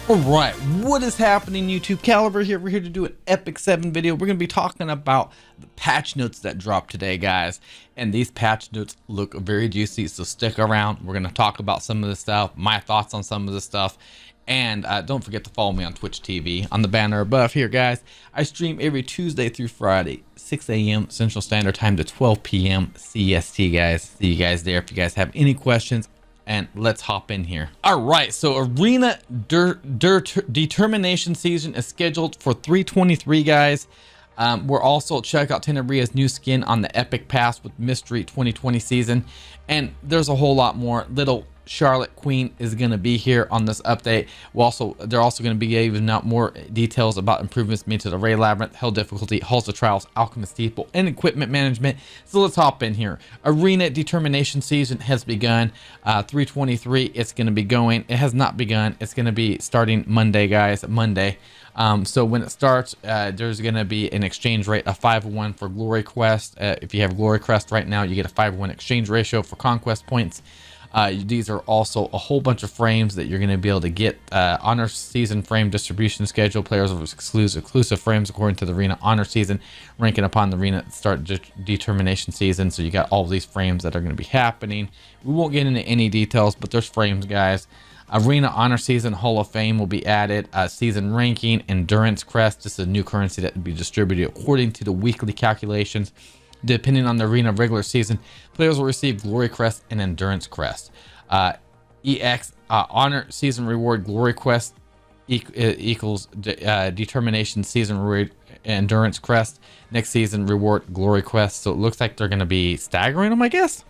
Alright, what is happening YouTube? Caliber here. We're here to do an Epic 7 video. We're going to be talking about the patch notes that dropped today, guys. And these patch notes look very juicy, so stick around. We're going to talk about some of this stuff, my thoughts on some of this stuff. And don't forget to follow me on Twitch TV on the banner above here, guys. I stream every Tuesday through Friday, 6 a.m. Central Standard Time to 12 p.m. CST, guys. See you guys there if you guys have any questions. And let's hop in here. All right, so Arena Determination Season is scheduled for 3/23, guys. We're also check out Tenebria's new skin on the Epic Pass with Mystery 2020 season, and there's a whole lot more. Little Charlotte Queen is going to be here on this update. They're also going to be giving out more details about improvements made to the Ray Labyrinth, Hell difficulty, Halls of Trials, Alchemist Steeple, and equipment management. So let's hop in here. Arena Determination Season has begun. 3/23, it's going to be going. It has not begun. It's going to be starting Monday, guys. Monday. So when it starts, there's going to be an exchange rate of 5:1 for Glory Quest. If you have Glory Quest right now, you get a 5:1 exchange ratio for Conquest points. These are also a whole bunch of frames that you're going to be able to get. Honor Season frame distribution schedule. Players will exclusive frames according to the Arena Honor Season, ranking upon the Arena Start Determination Season. So you got all these frames that are going to be happening. We won't get into any details, but there's frames, guys. Arena Honor Season Hall of Fame will be added. Season Ranking, Endurance Crest. This is a new currency that will be distributed according to the weekly calculations. Depending on the Arena regular season, players will receive Glory Crest and Endurance Crest. EX Honor Season Reward Glory Quest equals Determination Season Reward Endurance Crest. Next season reward Glory Quest. So it looks like they're going to be staggering them, I guess.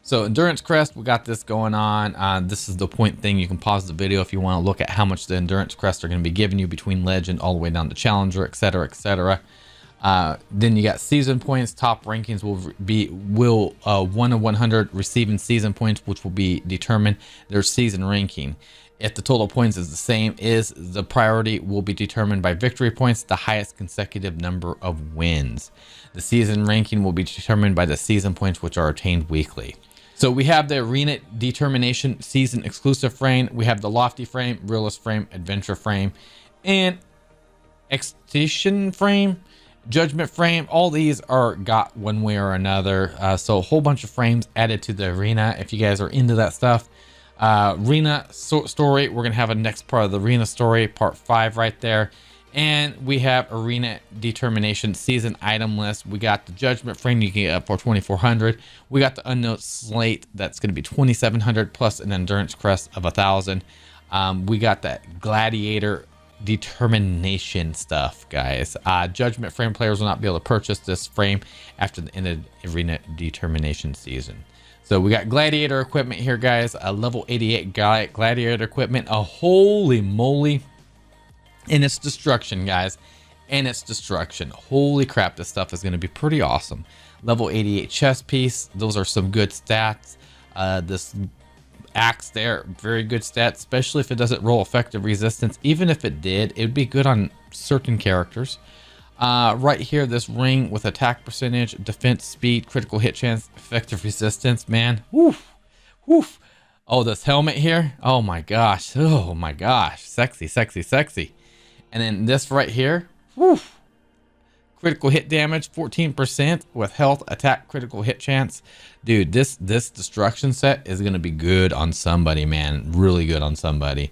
So Endurance Crest, we got this going on. This is the point thing. You can pause the video if you want to look at how much the Endurance Crest are going to be giving you between Legend all the way down to Challenger, etc., etc. Then you got season points. Top rankings will 1 of 100 receiving season points, which will be determined their season ranking. If the total points is the same, the priority will be determined by victory points, the highest consecutive number of wins. The season ranking will be determined by the season points, which are attained weekly. So we have the Arena Determination Season exclusive frame. We have the Lofty frame, Realist frame, Adventure frame, and Extinction frame. Judgment frame. All these are got one way or another. So a whole bunch of frames added to the Arena if you guys are into that stuff. Arena story, we're gonna have a next part of the Arena story, part 5 right there. And we have Arena Determination Season item list. We got the Judgment frame you can get for 2,400. We got the Unknown Slate that's going to be 2,700 plus an Endurance Crest of 1,000. We got that Gladiator Determination stuff, guys. Judgment frame players will not be able to purchase this frame after the end of Arena Determination Season. So we got Gladiator equipment here, guys. A level 88 Gladiator equipment. Holy moly. And it's destruction, guys. And it's destruction. Holy crap, this stuff is going to be pretty awesome. Level 88 chest piece. Those are some good stats. This axe there, very good stats, especially if it doesn't roll effective resistance. Even if it did, it would be good on certain characters. Right here, this ring with attack percentage, defense, speed, critical hit chance, effective resistance, man. Woof, woof. Oh, this helmet here. Oh my gosh. Oh my gosh. Sexy, sexy, sexy. And then this right here. Woof. Critical hit damage 14% with health, attack, critical hit chance. Dude, this destruction set is going to be good on somebody, man. Really good on somebody.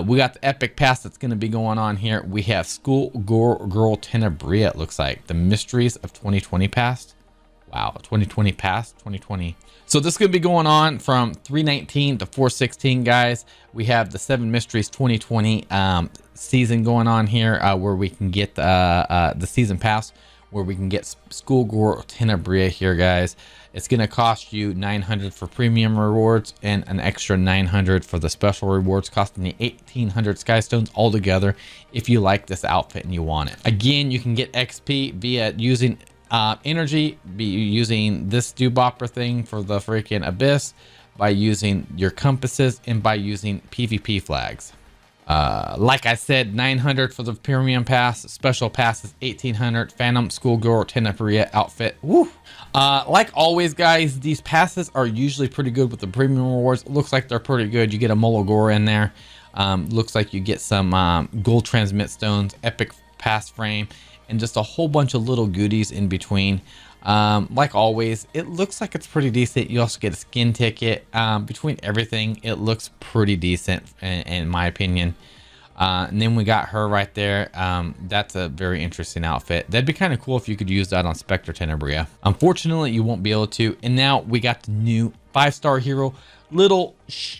We got the Epic Pass that's going to be going on here. We have Schoolgirl Tenebria, it looks like. The Mysteries of 2020 Past. Wow, 2020 Past, 2020. So this is going to be going on from 3/19 to 4/16, guys. We have the 7 Mysteries 2020 season going on here, where we can get the season pass, where we can get Schoolgirl Tenebria here, guys. It's going to cost you 900 for premium rewards and an extra 900 for the special rewards, costing you 1,800 Skystones altogether if you like this outfit and you want it. Again, you can get XP via using energy, using this doobopper thing for the freaking abyss, by using your compasses, and by using PvP flags. Like I said, 900 for the premium pass. Special pass is 1800. Phantom Schoolgirl Tenebria outfit. Woo! Like always, guys, these passes are usually pretty good with the premium rewards. It looks like they're pretty good. You get a Mologora in there. Looks like you get some gold transmit stones, epic pass frame, and just a whole bunch of little goodies in between. Like always, it looks like it's pretty decent. You also get a skin ticket. Between everything, it looks pretty decent in my opinion. And then we got her right there. That's a very interesting outfit. That'd be kind of cool if you could use that on Spectre Tenebria. Unfortunately, you won't be able to. And now we got the new 5-star hero, little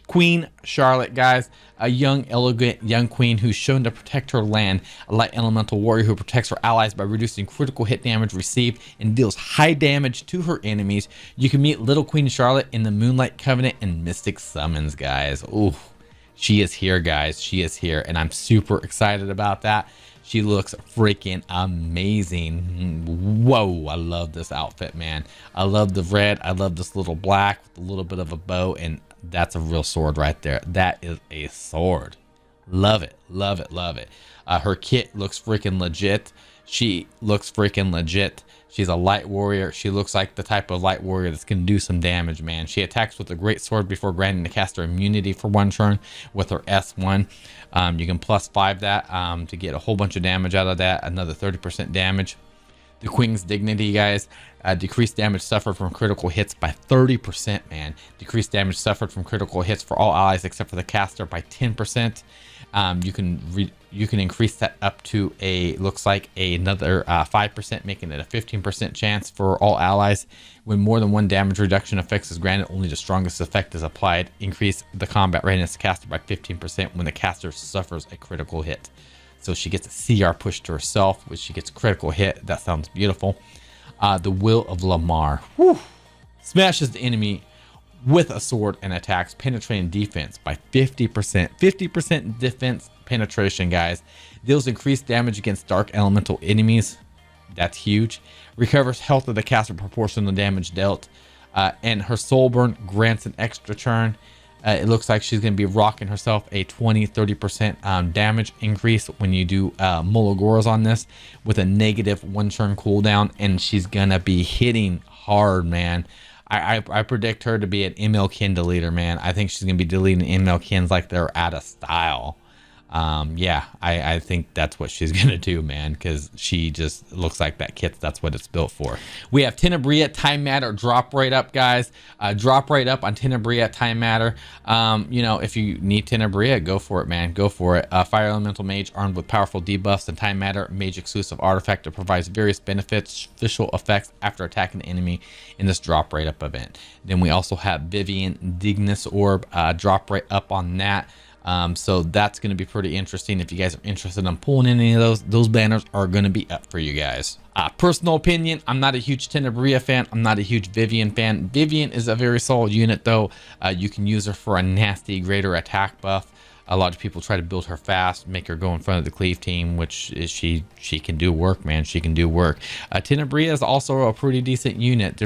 Queen Charlotte, guys. A young, elegant young queen who's shown to protect her land. A light elemental warrior who protects her allies by reducing critical hit damage received and deals high damage to her enemies. You can meet little Queen Charlotte in the Moonlight Covenant and Mystic Summons, guys. Ooh. She is here, guys. She is here, and I'm super excited about that. She looks freaking amazing. Whoa, I love this outfit, man. I love the red. I love this little black with a little bit of a bow, and that's a real sword right there. That is a sword. Love it, love it, love it. Her kit looks freaking legit. She looks freaking legit. She's a light warrior. She looks like the type of light warrior that's going to do some damage, man. She attacks with a great sword before granting the caster immunity for 1 turn with her S1. You can +5 that to get a whole bunch of damage out of that. Another 30% damage. The Queen's Dignity, guys. Decreased damage suffered from critical hits by 30%, man. Decreased damage suffered from critical hits for all allies except for the caster by 10%. You can increase that up to looks like another 5%, making it a 15% chance for all allies. When more than 1 damage reduction effect is granted, only the strongest effect is applied. Increase the combat readiness caster by 15% when the caster suffers a critical hit. So she gets a CR push to herself, which she gets a critical hit. That sounds beautiful. The Will of Lamar. Whew. Smashes the enemy with a sword and attacks penetrating defense by 50%. 50% defense penetration, guys. Deals increased damage against dark elemental enemies. That's huge. Recovers health of the caster proportional to damage dealt. And her soul burn grants an extra turn. It looks like she's going to be rocking herself a 20-30% damage increase when you do Mologoras on this with a negative 1 turn cooldown, and she's going to be hitting hard, man. I predict her to be an ML kin deleter, man. I think she's going to be deleting ML kins like they're out of style. Yeah, I think that's what she's going to do, man, because she just looks like that kit. That's what it's built for. We have Tenebria Time Matter drop rate up, guys. Drop rate up on Tenebria Time Matter. You know, if you need Tenebria, go for it, man. Go for it. Fire Elemental Mage armed with powerful debuffs and Time Matter Mage exclusive artifact that provides various beneficial effects after attacking the enemy in this drop rate up event. Then we also have Vivian Dignus Orb drop rate up on that. So that's going to be pretty interesting. If you guys are interested in pulling any of those banners are going to be up for you guys. Personal opinion, I'm not a huge Tenebria fan. I'm not a huge Vivian fan. Vivian is a very solid unit, though. You can use her for a nasty greater attack buff. A lot of people try to build her fast, make her go in front of the cleave team, which is she can do work, man. She can do work. Tenebria is also a pretty decent unit.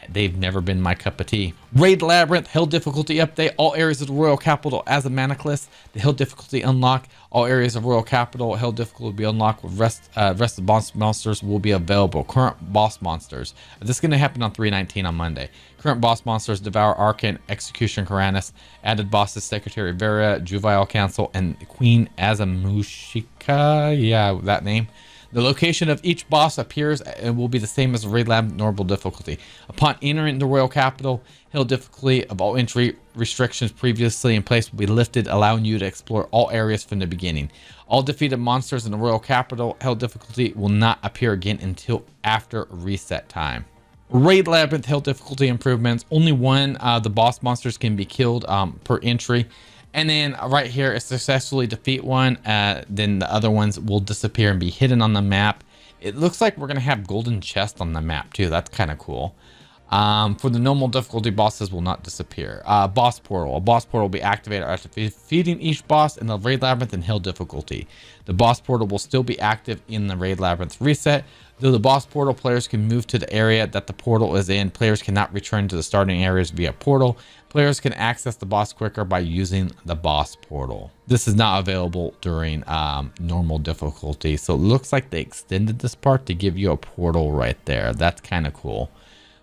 They've never been my cup of tea. Raid Labyrinth, Hill difficulty update. All areas of the Royal Capital as a Manaclus. The Hill difficulty unlock. All areas of Royal Capital, Hill difficulty will be unlocked with rest of boss monsters will be available. Current boss monsters. This is going to happen on 3/19 on Monday. Current boss monsters: Devour Arcan, Execution Karanis. Added bosses: Secretary Vera, Juvial Council, and Queen Azamushika. Yeah, that name. The location of each boss appears and will be the same as the Raid Lab normal difficulty. Upon entering the Royal Capital, Hill difficulty of all entry restrictions previously in place will be lifted, allowing you to explore all areas from the beginning. All defeated monsters in the Royal Capital, Hill difficulty will not appear again until after reset time. Raid Labyrinth Hill difficulty improvements. Only one the boss monsters can be killed per entry. And then right here, if successfully defeat one, then the other ones will disappear and be hidden on the map. It looks like we're going to have golden chest on the map too. That's kind of cool. For the normal difficulty, bosses will not disappear. Boss portal. A boss portal will be activated after defeating each boss in the raid labyrinth and hill difficulty. The boss portal will still be active in the raid labyrinth reset. Though the boss portal, players can move to the area that the portal is in. Players cannot return to the starting areas via portal. Players can access the boss quicker by using the boss portal. This is not available during normal difficulty. So it looks like they extended this part to give you a portal right there. That's kind of cool.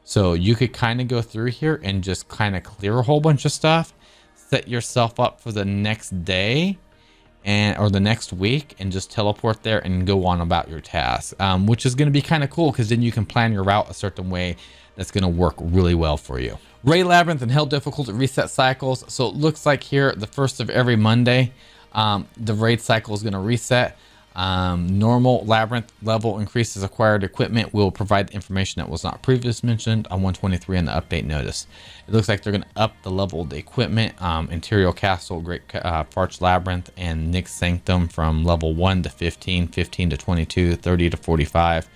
So you could kind of go through here and just kind of clear a whole bunch of stuff, set yourself up for the next day or the next week, and just teleport there and go on about your task, which is going to be kind of cool because then you can plan your route a certain way that's going to work really well for you. Raid labyrinth and hell difficulty reset cycles. So it looks like here the first of every Monday, the raid cycle is going to reset. Normal labyrinth level increases acquired equipment will provide information that was not previously mentioned on 123 in the update notice. It looks like they're going to up the level of the equipment. Interior Castle, Great Farch Labyrinth, and Nyx Sanctum from level 1 to 15, 15 to 22, 30 to 45.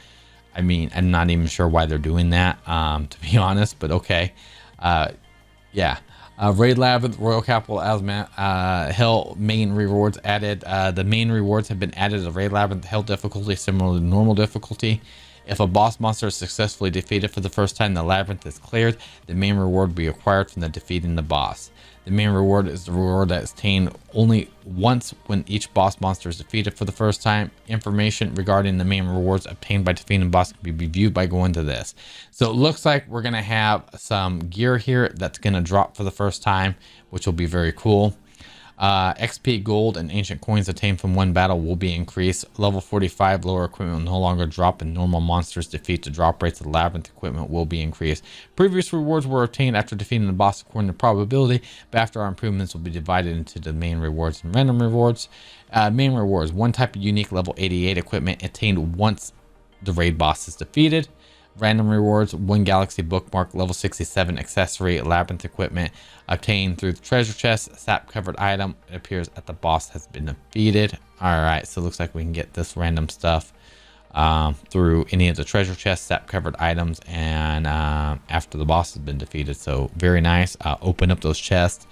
I mean, I'm not even sure why they're doing that, to be honest, but okay. Yeah. Raid Labyrinth, Royal Capital, Azmat, Hell main rewards added. The main rewards have been added to Raid Labyrinth Hell difficulty, similar to normal difficulty. If a boss monster is successfully defeated for the first time, the labyrinth is cleared. The main reward will be acquired from the defeating the boss. The main reward is the reward that is attained only once when each boss monster is defeated for the first time. Information regarding the main rewards obtained by defeating the boss can be reviewed by going to this. So it looks like we're going to have some gear here that's going to drop for the first time, which will be very cool. XP gold and ancient coins obtained from one battle will be increased. Level 45 lower equipment will no longer drop, and normal monsters defeat. The drop rates of labyrinth equipment will be increased. Previous rewards were obtained after defeating the boss according to probability, but after our improvements will be divided into the main rewards and random rewards. Main rewards: one type of unique level 88 equipment attained once the raid boss is defeated. Random rewards: one galaxy bookmark, level 67 accessory, labyrinth equipment obtained through the treasure chest, sap covered item. It appears that the boss has been defeated. All right, so it looks like we can get this random stuff through any of the treasure chests, sap covered items, and after the boss has been defeated. So very nice. Open up those chests,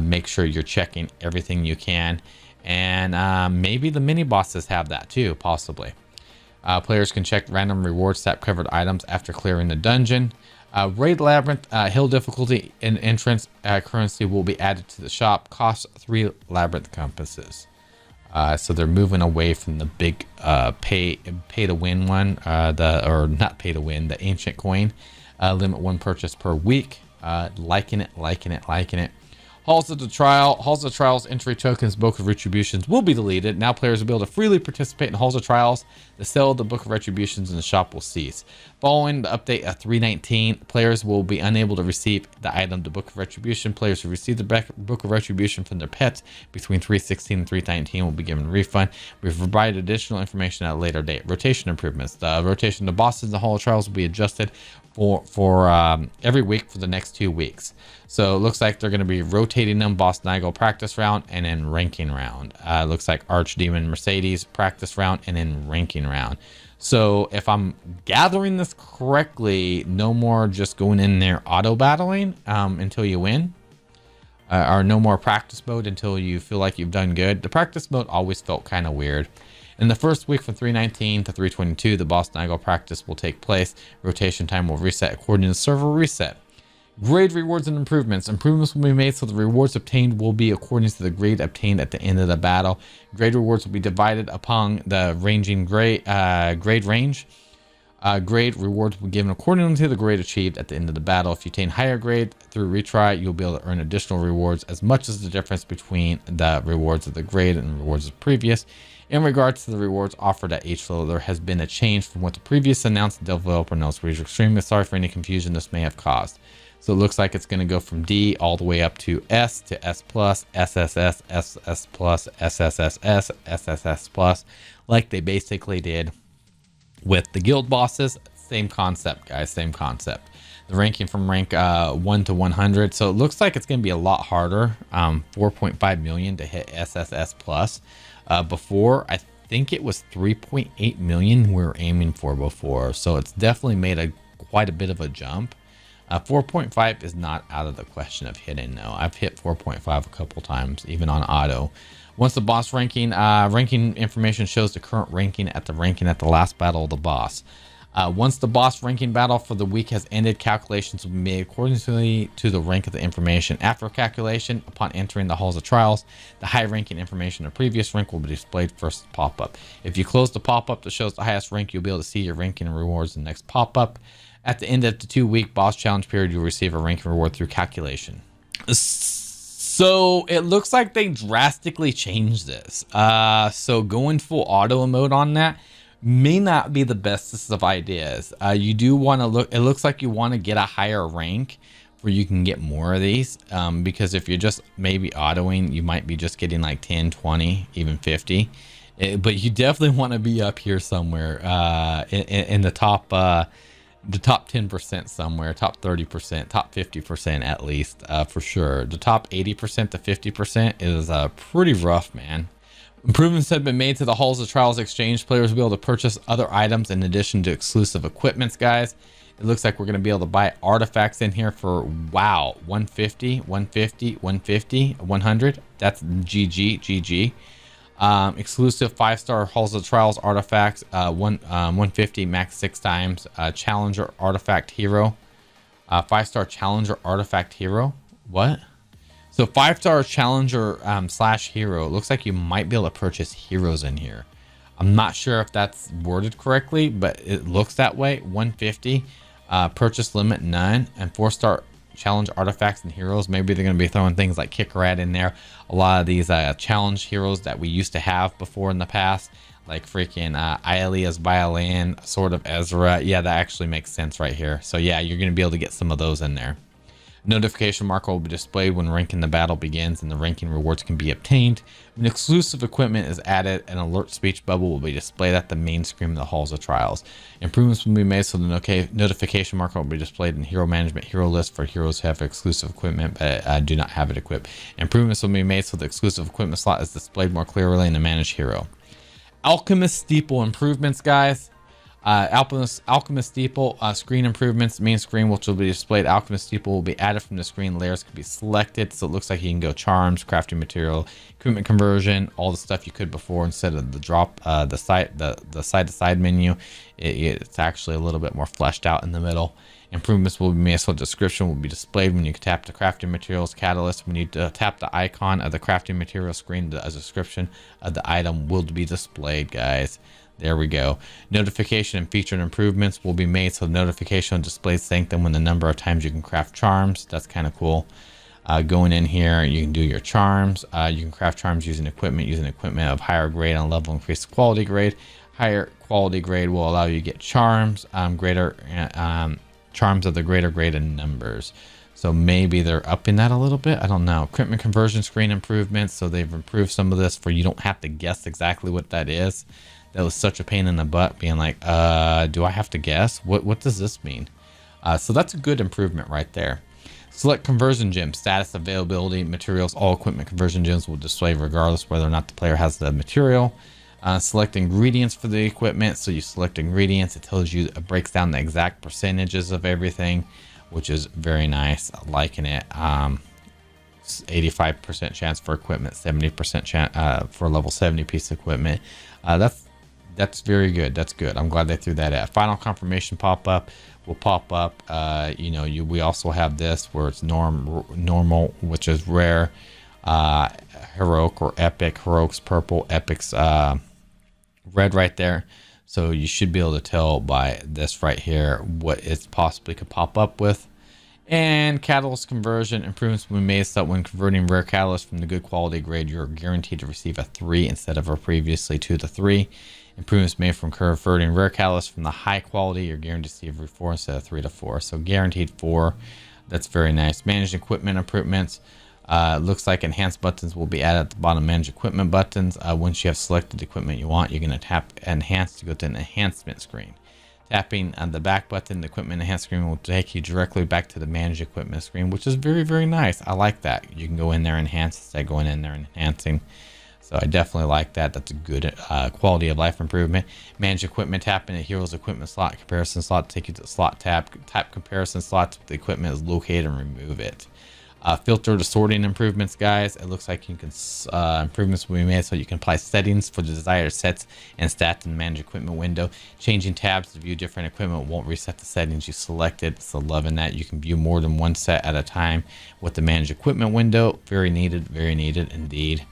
make sure you're checking everything you can, and maybe the mini bosses have that too, possibly. Players can check random rewards, sap covered items after clearing the dungeon. Raid Labyrinth hill difficulty and entrance currency will be added to the shop. Costs 3 labyrinth compasses. So they're moving away from the big pay to win one, or not pay to win, the ancient coin. Limit 1 purchase per week. Liking it. Halls of the Trials entry tokens, Book of Retributions will be deleted. Now players will be able to freely participate in Halls of Trials. The sale of the Book of Retributions in the shop will cease. Following the update of 319, players will be unable to receive the item, the Book of Retribution. Players who receive the Book of Retribution from their pets between 316 and 319 will be given a refund. We've provided additional information at a later date. Rotation improvements. The rotation of bosses in the Hall of Trials will be adjusted for every week for the next 2 weeks. So it looks like they're going to be rotating them: Boss Nigel practice round and then ranking round. Looks like Archdemon Mercedes practice round and then ranking round. So if I'm gathering this correctly, no more just going in there auto battling until you win, or no more practice mode until you feel like you've done good. The practice mode always felt kind of weird. In the first week from 319 to 322, the Boss Nigel practice will take place. Rotation time will reset according to server reset. Grade rewards and improvements. Improvements will be made so the rewards obtained will be according to the grade obtained at the end of the battle. Grade rewards will be divided upon the ranging grade range. Grade rewards will be given according to the grade achieved at the end of the battle. If you attain higher grade through retry, you'll be able to earn additional rewards as much as the difference between the rewards of the grade and the rewards of previous. In regards to the rewards offered at each level, there has been a change from what the previous announced developer notes. We're extremely sorry for any confusion this may have caused. So it looks like it's going to go from D all the way up to S to S+, SSS, SS+, SSSS, SSS+, like they basically did with the guild bosses. Same concept, guys, same concept. The ranking from rank 1 to 100. So it looks like it's going to be a lot harder. 4.5 million to hit SSS+. Before, I think it was 3.8 million we were aiming for before. So it's definitely made quite a bit of a jump. 4.5 is not out of the question of hitting. No, I've hit 4.5 a couple times, even on auto. Once the boss ranking information shows the current ranking at the last battle of the boss. Once the boss ranking battle for the week has ended, calculations will be made accordingly to the rank of the information. After calculation, upon entering the halls of trials, the high ranking information of previous rank will be displayed first pop-up. If you close the pop-up that shows the highest rank, you'll be able to see your ranking and rewards in the next pop-up. At the end of the 2-week boss challenge period, you'll receive a ranking reward through calculation. So it looks like they drastically changed this. So going full auto mode on that may not be the bestest of ideas. You do want to look, it looks like you want to get a higher rank where you can get more of these, because if you're just maybe autoing, you might be just getting like 10, 20, even 50. But you definitely want to be up here somewhere, in the top 10% somewhere, top 30%, top 50% at least, for sure. The top 80% to 50% is pretty rough, man. Improvements have been made to the Halls of Trials exchange. Players will be able to purchase other items in addition to exclusive equipments, guys. It looks like we're going to be able to buy artifacts in here for, wow, 150, 150, 150, 100. That's GG. Exclusive 5-star Halls of Trials artifacts, 150 max 6 times. Challenger artifact hero, 5-star Challenger artifact hero. What? So 5-star Challenger slash hero. It looks like you might be able to purchase heroes in here. I'm not sure if that's worded correctly, but it looks that way. 150, purchase limit none, and 4-star challenge artifacts and heroes. Maybe they're going to be throwing things like Kick Rat in there. A lot of these challenge heroes that we used to have before in the past, like freaking Ailea's Violin, Sword of Ezra. Yeah, that actually makes sense right here. So yeah, you're going to be able to get some of those in there. Notification marker will be displayed when ranking the battle begins and the ranking rewards can be obtained. When exclusive equipment is added, an alert speech bubble will be displayed at the main screen of the Halls of Trials. Improvements will be made so the notification marker will be displayed in Hero Management Hero List for heroes who have exclusive equipment but do not have it equipped. Improvements will be made so the exclusive equipment slot is displayed more clearly in the Managed Hero. Alchemist Steeple improvements, guys. Alchemist Steeple screen improvements. Main screen, which will be displayed. Alchemist Steeple will be added from the screen. Layers can be selected, so it looks like you can go charms, crafting material, equipment conversion, all the stuff you could before. Instead of the side to side menu, it's actually a little bit more fleshed out in the middle. Improvements will be made so description will be displayed when you tap the crafting materials catalyst. When you tap the icon of the crafting material screen, the description of the item will be displayed, guys. There we go. Notification and featured improvements will be made so the notification will display Sanctum when the number of times you can craft charms. That's kind of cool. Going in here, you can do your charms. You can craft charms using equipment of higher grade and level increase quality grade. Higher quality grade will allow you to get charms, charms of the greater grade in numbers. So maybe they're upping that a little bit. I don't know. Equipment conversion screen improvements. So they've improved some of this for you don't have to guess exactly what that is. That was such a pain in the butt being like, do I have to guess? What does this mean? So that's a good improvement right there. Select conversion gem, status, availability, materials. All equipment conversion gems will display regardless whether or not the player has the material. Select ingredients for the equipment. So you select ingredients. It tells you, it breaks down the exact percentages of everything, which is very nice. I'm liking it. 85% chance for equipment, 70% chance for level 70 piece of equipment. That's very good. That's good. I'm glad they threw that at. Final confirmation pop-up will pop up. We also have this where it's normal, which is rare, heroic or epic. Heroic's purple, epic's red right there. So you should be able to tell by this right here what it possibly could pop up with. And catalyst conversion improvements will be made so that when converting rare catalyst from the good quality grade, you're guaranteed to receive a 3 instead of a previously 2 to 3. Improvements made from converting rare catalyst from the high quality, you're guaranteed to receive 4 instead of 3 to 4. So guaranteed 4. That's very nice. Managed equipment improvements. Looks like enhanced buttons will be added at the bottom. Manage equipment buttons. Once you have selected the equipment you want, you're going to tap enhance to go to an enhancement screen. Tapping on the back button, the equipment enhance screen will take you directly back to the manage equipment screen, which is very, very nice. I like that. You can go in there and enhance instead of going in there and enhancing. So I definitely like that. That's a good quality of life improvement. Manage equipment tab in a hero's equipment slot comparison slot. Take you to the slot tab. Type comparison slots with the equipment is located and remove it. Filter to sorting improvements, guys. It looks like you can improvements will be made so you can apply settings for the desired sets and stats in the manage equipment window. Changing tabs to view different equipment won't reset the settings you selected. So loving that. You can view more than one set at a time with the manage equipment window. Very needed indeed.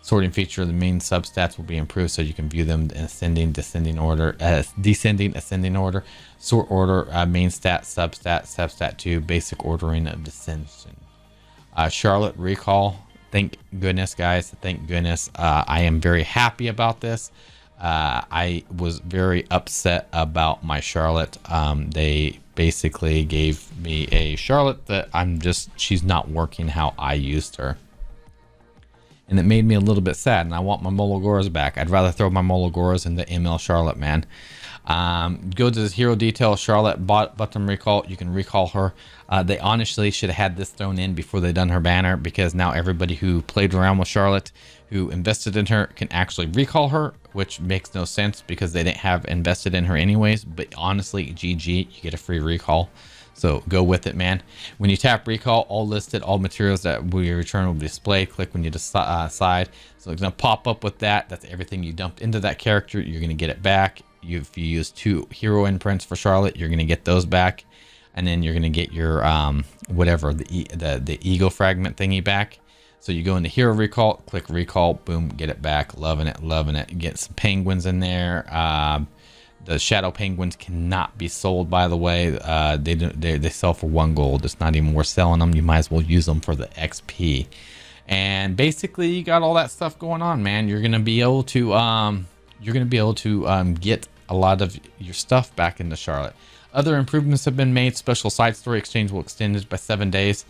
Sorting feature of the main substats will be improved so you can view them in ascending, descending order, descending, ascending order, sort order, main stat, substat 2, basic ordering of descension. Charlotte recall. Thank goodness, guys. Thank goodness. I am very happy about this. I was very upset about my Charlotte. They basically gave me a Charlotte that she's not working how I used her. And it made me a little bit sad, and I want my Mologoras back. I'd rather throw my Mologoras into ML Charlotte, man. Go to the hero detail, Charlotte button recall. You can recall her. They honestly should have had this thrown in before they done her banner, because now everybody who played around with Charlotte, who invested in her, can actually recall her, which makes no sense because they didn't have invested in her anyways. But honestly, GG, you get a free recall. So go with it, man. When you tap recall, all listed, all materials that we return will be displayed. Click when you decide. So it's going to pop up with that. That's everything you dumped into that character. You're going to get it back. If you use 2 hero imprints for Charlotte, you're going to get those back. And then you're going to get your whatever, the ego fragment thingy back. So you go into hero recall, click recall, boom, get it back. Loving it, loving it. Get some penguins in there. The shadow penguins cannot be sold, by the way. They sell for 1 gold. It's not even worth selling them. You might as well use them for the XP. And basically, you got all that stuff going on, man. You're gonna be able to get a lot of your stuff back into Charlotte. Other improvements have been made. Special side story exchange will extend it by 7 days.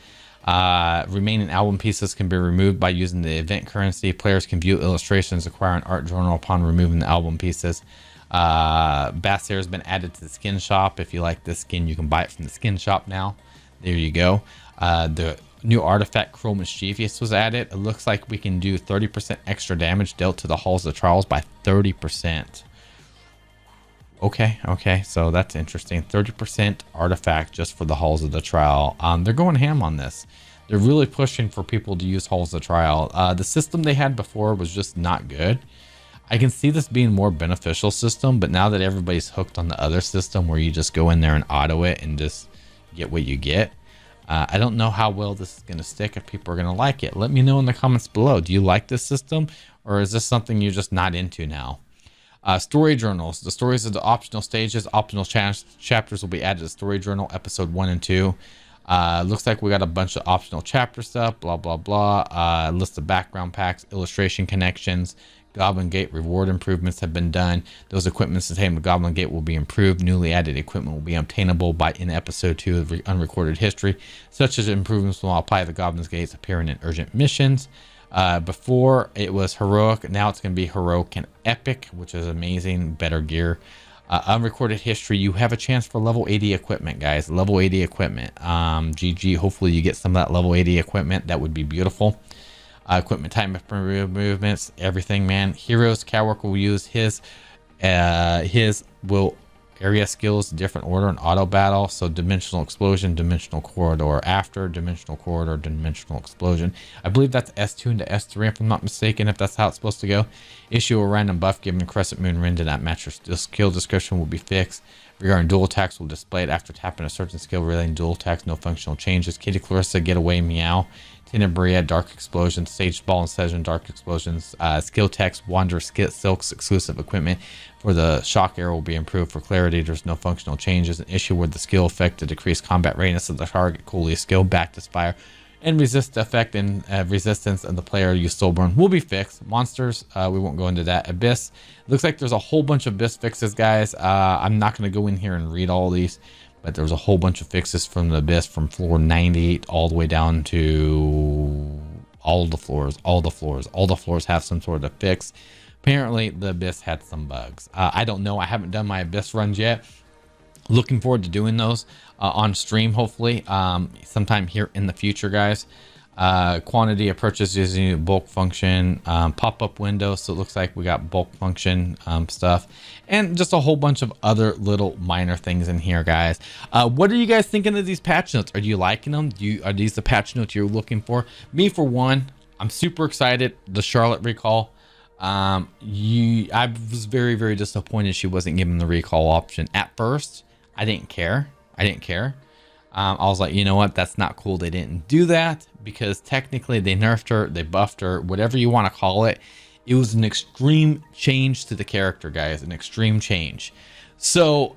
Remaining album pieces can be removed by using the event currency. Players can view illustrations, acquire an art journal upon removing the album pieces. Bass hair has been added to the skin shop. If you like this skin, you can buy it from the skin shop now. There you go. The new artifact Cruel Mischievous was added. It looks like we can do 30% extra damage dealt to the Halls of Trials by 30%. Okay, so that's interesting. 30% artifact just for the Halls of the Trial. They're going ham on this. They're really pushing for people to use Halls of Trial. The system they had before was just not good. I can see this being a more beneficial system, but now that everybody's hooked on the other system where you just go in there and auto it and just get what you get, I don't know how well this is going to stick, if people are going to like it. Let me know in the comments below. Do you like this system, or is this something you're just not into now? Story journals. The stories of the optional stages, optional chapters will be added to story journal, episode 1 and 2. Looks like we got a bunch of optional chapter stuff, blah, blah, blah. List of background packs, illustration connections. Goblin Gate reward improvements have been done. Those equipments contained with Goblin Gate will be improved. Newly added equipment will be obtainable in episode 2 of Unrecorded History. Such as improvements will apply to the Goblin Gates appearing in urgent missions. Before it was heroic, now it's going to be heroic and epic, which is amazing. Better gear. Unrecorded History, you have a chance for level 80 equipment, guys. Level 80 equipment. GG, hopefully you get some of that level 80 equipment. That would be beautiful. Equipment time movements, everything, man. Heroes, Cowwork will use his will area skills, different order and auto battle. So dimensional explosion, dimensional corridor after, dimensional corridor, dimensional explosion. I believe that's S2 into S3 if I'm not mistaken, if that's how it's supposed to go. Issue a random buff given Crescent Moon Ring to that match your skill description will be fixed. Regarding dual attacks, will display it after tapping a certain skill relating dual attacks, no functional changes. Kitty Clarissa, Get Away, Meow. Tenebria, Dark Explosion, Sage Ball and Session, Dark Explosions, Skill Text, Wander, Silk's exclusive equipment for the Shock Arrow will be improved for clarity. There's no functional changes. An issue where the skill effect to decrease combat readiness of the target, coolly skill, back to Spire, and resist effect and resistance of the player use Soulburn will be fixed. Monsters, we won't go into that. Abyss, looks like there's a whole bunch of Abyss fixes, guys. I'm not going to go in here and read all these, but there's a whole bunch of fixes from the Abyss from floor 98 all the way down to all the floors. All the floors have some sort of fix. Apparently the Abyss had some bugs. I don't know. I haven't done my Abyss runs yet. Looking forward to doing those on stream, hopefully sometime here in the future, guys. Quantity of purchase using bulk function, pop-up window. So it looks like we got bulk function stuff, and just a whole bunch of other little minor things in here, guys. What are you guys thinking of these patch notes? Are you liking them? Are these the patch notes you're looking for? Me, for one, I'm super excited. The Charlotte recall. I was very, very disappointed she wasn't given the recall option. At first, I didn't care. I was like, you know what? That's not cool. They didn't do that because technically they nerfed her, they buffed her, whatever you want to call it. It was an extreme change to the character, guys, an extreme change. So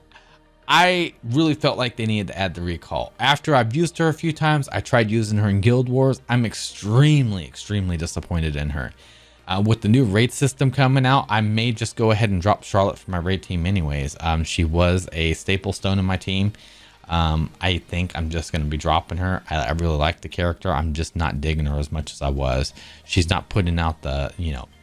I really felt like they needed to add the recall. After I've used her a few times, I tried using her in Guild Wars. I'm extremely, extremely disappointed in her. With the new raid system coming out, I may just go ahead and drop Charlotte for my raid team anyways. She was a staple stone in my team. I think I'm just going to be dropping her. I really like the character. I'm just not digging her as much as I was. She's not putting out the,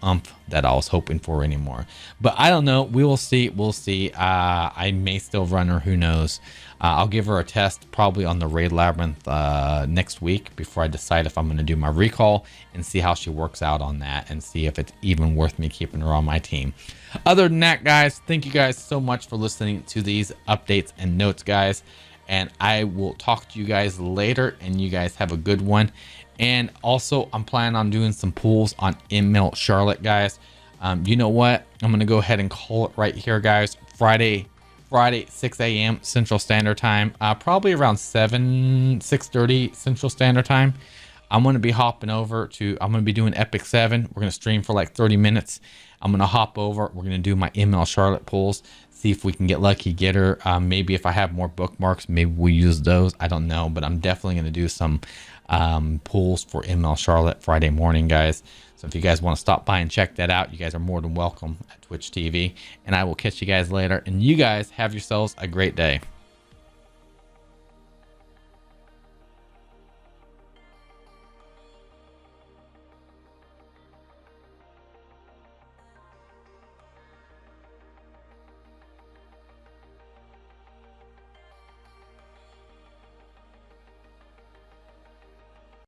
umph that I was hoping for anymore. But I don't know. We will see. We'll see. I may still run her. Who knows? I'll give her a test probably on the Raid Labyrinth next week before I decide if I'm going to do my recall and see how she works out on that and see if it's even worth me keeping her on my team. Other than that, guys, thank you guys so much for listening to these updates and notes, guys. And I will talk to you guys later, and you guys have a good one. And also, I'm planning on doing some pulls on ML Charlotte, guys. You know what? I'm going to go ahead and call it right here, guys. Friday, 6 a.m. Central Standard Time. Probably around 6:30 Central Standard Time. I'm going to be hopping over to, I'm going to be doing Epic 7. We're going to stream for like 30 minutes. I'm going to hop over. We're going to do my ML Charlotte pulls. See if we can get lucky, get her. Maybe if I have more bookmarks, maybe we'll use those. I don't know, but I'm definitely going to do some pulls for ML Charlotte Friday morning, guys. So if you guys want to stop by and check that out, you guys are more than welcome at Twitch TV. And I will catch you guys later. And you guys have yourselves a great day.